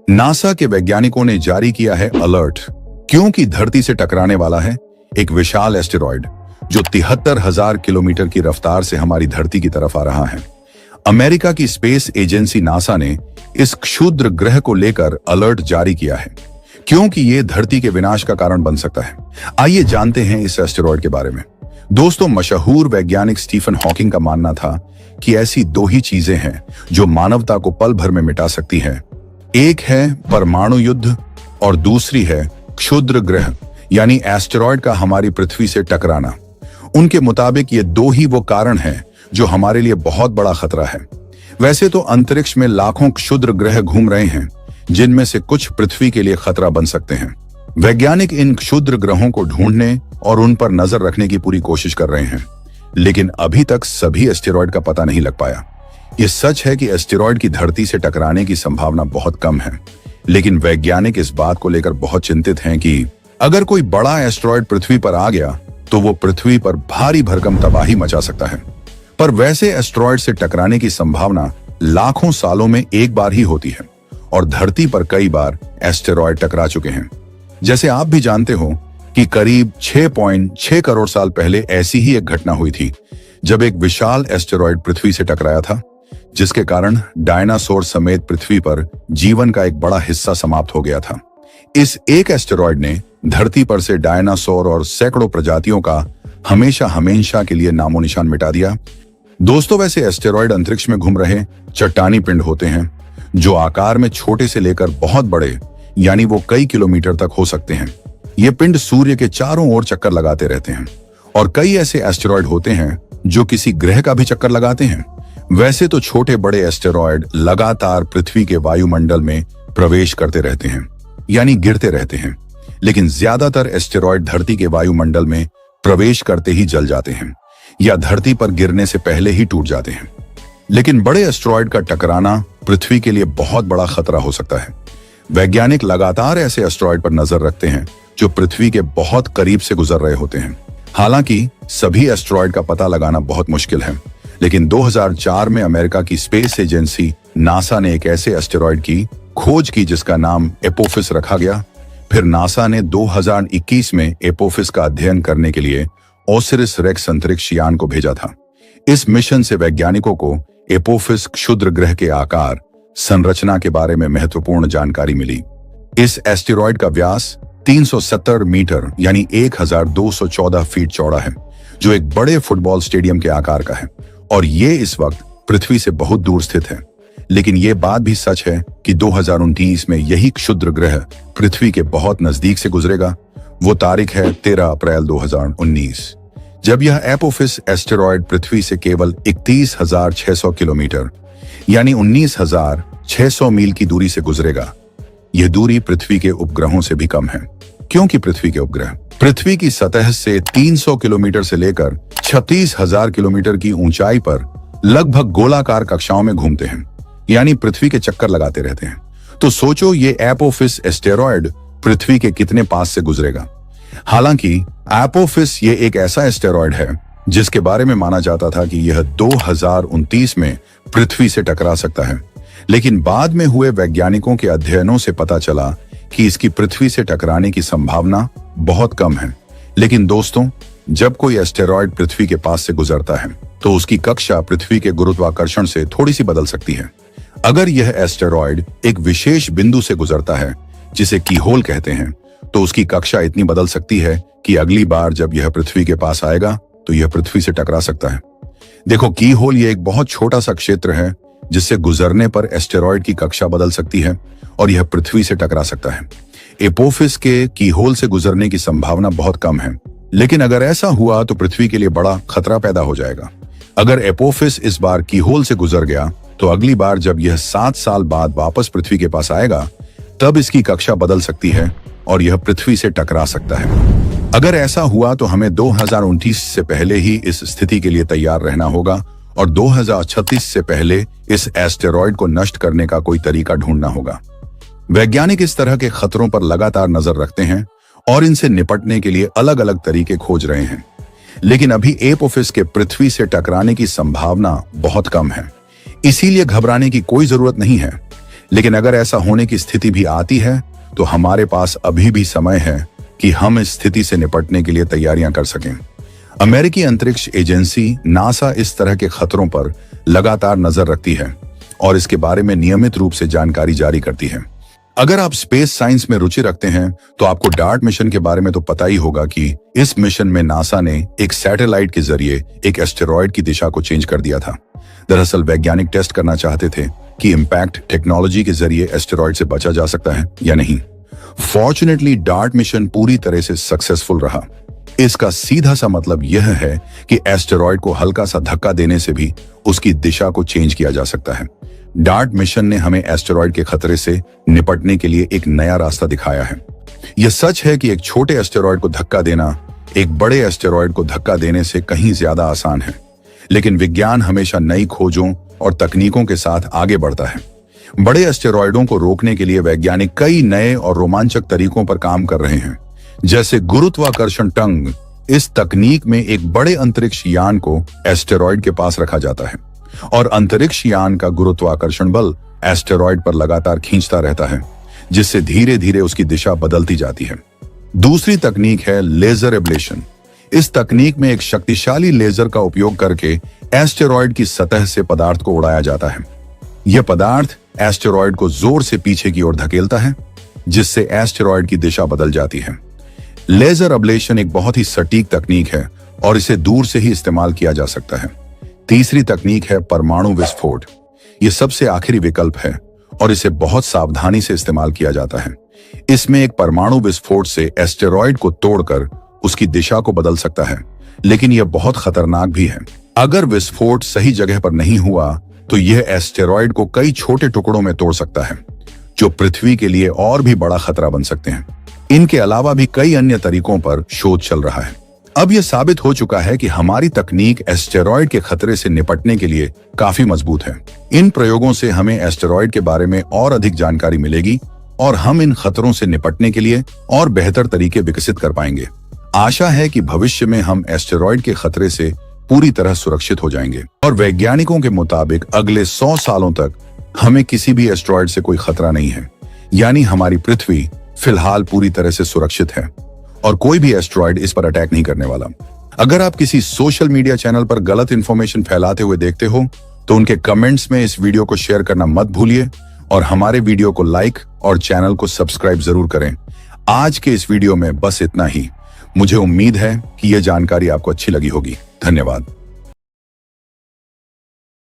NASA के वैज्ञानिकों ने जारी किया है अलर्ट, क्योंकि धरती से टकराने वाला है एक विशाल एस्टेरॉयड जो 73,000 किलोमीटर की रफ्तार से हमारी धरती की तरफ आ रहा है। अमेरिका की स्पेस एजेंसी नासा ने इस क्षुद्र ग्रह को लेकर अलर्ट जारी किया है, क्योंकि ये धरती के विनाश का कारण बन सकता है। आइए जानते हैं इस एस्टेरॉयड के बारे में। दोस्तों, मशहूर वैज्ञानिक स्टीफन हॉकिंग का मानना था कि ऐसी दो ही चीजें हैं जो मानवता को पल भर में मिटा सकती हैं। एक है परमाणु युद्ध और दूसरी है क्षुद्र ग्रह यानी एस्टेरॉयड का हमारी पृथ्वी से टकराना। उनके मुताबिक ये दो ही वो कारण हैं जो हमारे लिए बहुत बड़ा खतरा है। वैसे तो अंतरिक्ष में लाखों क्षुद्र ग्रह घूम रहे हैं, जिनमें से कुछ पृथ्वी के लिए खतरा बन सकते हैं। वैज्ञानिक इन क्षुद्र ग्रहों को ढूंढने और उन पर नजर रखने की पूरी कोशिश कर रहे हैं, लेकिन अभी तक सभी एस्टेरॉयड का पता नहीं लग पाया। ये सच है कि एस्टेरॉयड की धरती से टकराने की संभावना बहुत कम है, लेकिन वैज्ञानिक इस बात को लेकर बहुत चिंतित हैं कि अगर कोई बड़ा एस्टेरॉयड पृथ्वी पर आ गया तो वो पृथ्वी पर भारी भरकम तबाही मचा सकता है। पर वैसे एस्टेरॉयड से टकराने की संभावना लाखों सालों में एक बार ही होती है और धरती पर कई बार एस्टेरॉयड टकरा चुके हैं। जैसे आप भी जानते हो कि करीब 6.6 करोड़ साल पहले ऐसी ही एक घटना हुई थी, जब एक विशाल एस्टेरॉयड पृथ्वी से टकराया था, जिसके कारण डायनासोर समेत पृथ्वी पर जीवन का एक बड़ा हिस्सा समाप्त हो गया था। इस एक एस्टेरॉयड ने धरती पर से डायनासोर और सैकड़ों प्रजातियों का हमेशा के लिए नामो निशान मिटा दिया। दोस्तों, वैसे एस्टेरॉयड अंतरिक्ष में घूम रहे चट्टानी पिंड होते हैं जो आकार में छोटे से लेकर बहुत बड़े यानी वो कई किलोमीटर तक हो सकते हैं। ये पिंड सूर्य के चारों ओर चक्कर लगाते रहते हैं और कई ऐसे एस्टेरॉयड होते हैं जो किसी ग्रह का भी चक्कर लगाते हैं। वैसे तो छोटे बड़े एस्टेरॉयड लगातार पृथ्वी के वायुमंडल में प्रवेश करते रहते हैं यानी गिरते रहते हैं, लेकिन ज्यादातर एस्टेरॉयड धरती के वायुमंडल में प्रवेश करते ही जल जाते हैं या धरती पर गिरने से पहले ही टूट जाते हैं। लेकिन बड़े एस्टेरॉयड का टकराना पृथ्वी के लिए बहुत बड़ा खतरा हो सकता है। वैज्ञानिक लगातार ऐसे एस्टेरॉयड पर नजर रखते हैं जो पृथ्वी के बहुत करीब से गुजर रहे होते हैं। हालांकि सभी एस्टेरॉयड का पता लगाना बहुत मुश्किल है, लेकिन 2004 में अमेरिका की स्पेस एजेंसी नासा ने एक ऐसे एस्टेरॉयड की खोज की जिसका नाम एपोफिस रखा गया। फिर नासा ने 2021 में एपोफिस का अध्ययन करने के लिए ओसिरिस रेक्स अंतरिक्ष यान को भेजा था। इस मिशन से वैज्ञानिकों को एपोफिस क्षुद्र ग्रह के आकार, संरचना के बारे में महत्वपूर्ण जानकारी मिली। इस एस्टेरॉयड का व्यास 370 मीटर यानी 1214 फीट चौड़ा है, जो एक बड़े फुटबॉल स्टेडियम के आकार का है और ये इस वक्त पृथ्वी से बहुत दूर स्थित है। लेकिन ये बात भी सच है कि 2029 में यही क्षुद्र ग्रह पृथ्वी के बहुत नजदीक से गुजरेगा। वो तारीख है 13 अप्रैल 2019, जब यह एपोफिस एस्टेरॉयड पृथ्वी से केवल 31,600 किलोमीटर यानी 19,600 मील की दूरी से गुजरेगा। यह दूरी पृथ्वी के उपग्रहों से भी कम है, क्योंकि पृथ्वी के उपग्रह पृथ्वी की सतह से 300 किलोमीटर से लेकर 36,000 किलोमीटर की ऊंचाई पर लगभग गोलाकार कक्षाओं में घूमते हैं यानी पृथ्वी के चक्कर लगाते रहते हैं। तो सोचो ये एपोफिस एस्टेरॉयड पृथ्वी के कितने पास से गुजरेगा। हालांकि एपोफिस ये एक ऐसा एस्टेरॉयड है जिसके बारे में माना जाता था कि यह 2029 में पृथ्वी से टकरा सकता है, लेकिन बाद में हुए वैज्ञानिकों के अध्ययनों से पता चला कि इसकी पृथ्वी से टकराने की संभावना बहुत कम है। लेकिन दोस्तों, जब कोई एस्टेरॉयड पृथ्वी के पास से गुजरता है तो उसकी कक्षा पृथ्वी के गुरुत्वाकर्षण से थोड़ी सी बदल सकती है। अगर यह एस्टेरॉयड एक विशेष बिंदु से गुजरता है जिसे कीहोल कहते हैं, तो उसकी कक्षा इतनी बदल सकती है कि अगली बार जब यह पृथ्वी के पास आएगा तो यह पृथ्वी से टकरा सकता है। देखो, कीहोल ये एक बहुत छोटा सा क्षेत्र है जिससे गुजरने पर एस्टेरॉयड की कक्षा बदल सकती है और यह पृथ्वी से टकरा सकता है। एपोफिस के कीहोल से गुजरने की संभावना बहुत कम है, लेकिन अगर ऐसा हुआ तो पृथ्वी के लिए बड़ा खतरा पैदा हो जाएगा। अगर एपोफिस इस बार कीहोल से गुजर गया तो अगली बार जब यह 7 साल बाद वापस पृथ्वी के पास आएगा तब इसकी कक्षा बदल सकती है और यह पृथ्वी से टकरा सकता है। अगर ऐसा हुआ तो हमें 2029 से पहले ही इस स्थिति के लिए तैयार रहना होगा और 2036 से पहले इस एस्टेरॉयड को नष्ट करने का कोई तरीका ढूंढना होगा। वैज्ञानिक इस तरह के खतरों पर लगातार नजर रखते हैं और इनसे निपटने के लिए अलग अलग तरीके खोज रहे हैं, लेकिन अभी एपोफिस के पृथ्वी से टकराने की संभावना बहुत कम है। इसीलिए घबराने की कोई जरूरत नहीं है। लेकिन अगर ऐसा होने की स्थिति भी आती है तो हमारे पास अभी भी समय है कि हम इस स्थिति से निपटने के लिए तैयारियां कर सकें। अमेरिकी अंतरिक्ष एजेंसी नासा इस तरह के खतरों पर लगातार नजर रखती है और इसके बारे में नियमित रूप से जानकारी जारी करती है। अगर आप स्पेस साइंस में रुचि रखते हैं तो आपको डार्ट मिशन के बारे में तो पता ही होगा कि इस मिशन में नासा ने एक सैटेलाइट के जरिए एक एस्टेरॉयड की दिशा को चेंज कर दिया था। दरअसल वैज्ञानिक टेस्ट करना चाहते थे कि इम्पैक्ट टेक्नोलॉजी के जरिए एस्टेरॉयड से बचा जा सकता है या नहीं। फॉर्चुनेटली डार्ट मिशन पूरी तरह से सक्सेसफुल रहा। इसका सीधा सा मतलब यह है कि एस्टेरॉयड को हल्का सा धक्का देने से भी उसकी दिशा को चेंज किया जा सकता है। डार्ट मिशन ने हमें एस्टेरॉयड के खतरे से निपटने के लिए एक नया रास्ता दिखाया है। यह सच है कि एक छोटे एस्टेरॉयड को धक्का देना एक बड़े एस्टेरॉयड को धक्का देने से कहीं ज्यादा आसान है, लेकिन विज्ञान हमेशा नई खोजों और तकनीकों के साथ आगे बढ़ता है। बड़े एस्टेरॉयडों को रोकने के लिए वैज्ञानिक कई नए और रोमांचक तरीकों पर काम कर रहे हैं, जैसे गुरुत्वाकर्षण टंग। इस तकनीक में एक बड़े अंतरिक्ष यान को एस्टेरॉयड के पास रखा जाता है और अंतरिक्ष यान का गुरुत्वाकर्षण बल एस्टेरॉयड पर लगातार खींचता रहता है, जिससे धीरे धीरे उसकी दिशा बदलती जाती है। दूसरी तकनीक है लेजर एब्लेशन। इस तकनीक में एक शक्तिशाली लेजर का उपयोग करके एस्टेरॉयड की सतह से पदार्थ को उड़ाया जाता है। यह पदार्थ एस्टेरॉयड को जोर से पीछे की ओर धकेलता है, जिससे एस्टेरॉयड की दिशा बदल जाती है। लेजर एब्लेशन एक बहुत ही सटीक तकनीक है और इसे दूर से ही इस्तेमाल किया जा सकता है। तीसरी तकनीक है परमाणु विस्फोट। यह सबसे आखिरी विकल्प है और इसे बहुत सावधानी से इस्तेमाल किया जाता है। इसमें एक परमाणु विस्फोट से एस्टेरॉयड को तोड़कर उसकी दिशा को बदल सकता है, लेकिन यह बहुत खतरनाक भी है। अगर विस्फोट सही जगह पर नहीं हुआ तो यह एस्टेरॉयड को कई छोटे टुकड़ों में तोड़ सकता है, जो पृथ्वी के लिए और भी बड़ा खतरा बन सकते हैं। इनके अलावा भी कई अन्य तरीकों पर शोध चल रहा है। अब यह साबित हो चुका है कि हमारी तकनीक एस्टेरॉयड के खतरे से निपटने के लिए काफी मजबूत है। इन प्रयोगों से हमें एस्टेरॉयड के बारे में और अधिक जानकारी मिलेगी और हम इन खतरों से निपटने के लिए और बेहतर तरीके विकसित कर पाएंगे। आशा है कि भविष्य में हम एस्टेरॉयड के खतरे से पूरी तरह सुरक्षित हो जाएंगे और वैज्ञानिकों के मुताबिक अगले 100 सालों तक हमें किसी भी एस्टेरॉयड से कोई खतरा नहीं है। यानी हमारी पृथ्वी फिलहाल पूरी तरह से सुरक्षित है और कोई भी एस्टेरॉयड इस पर अटैक नहीं करने वाला। अगर आप किसी सोशल मीडिया चैनल पर गलत इंफॉर्मेशन फैलाते हुए देखते हो तो उनके कमेंट्स में इस वीडियो को शेयर करना मत भूलिए और हमारे वीडियो को लाइक और चैनल को सब्सक्राइब जरूर करें। आज के इस वीडियो में बस इतना ही। मुझे उम्मीद है कि यह जानकारी आपको अच्छी लगी होगी। धन्यवाद।